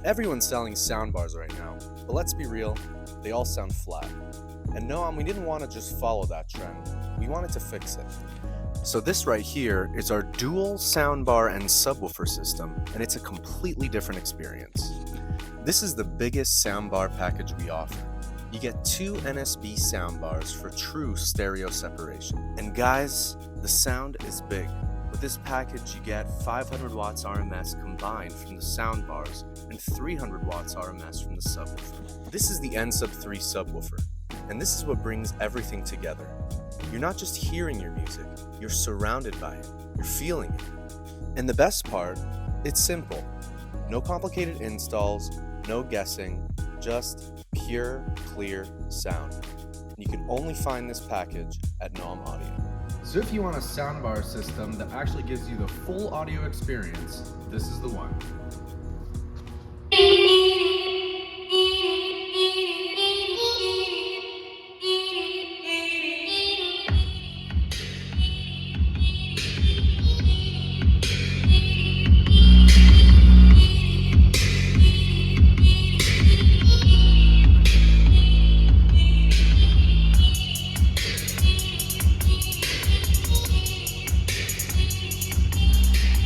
Everyone's selling soundbars right now, but let's be real, they all sound flat. And NOAM, we didn't want to just follow that trend, we wanted to fix it. So this right here is our dual soundbar and subwoofer system, and it's a completely different experience. This is the biggest soundbar package we offer. You get 2 NSB soundbars for true stereo separation. And guys, the sound is big. With this package, you get 500 watts RMS combined from the soundbars and 300 watts RMS from the subwoofer. This is the NSUB.3 subwoofer, and this is what brings everything together. You're not just hearing your music, you're surrounded by it, you're feeling it. And the best part, it's simple. No complicated installs, no guessing, just pure, clear sound. You can only find this package at NOAM Audio. So if you want a soundbar system that actually gives you the full audio experience, this is the one.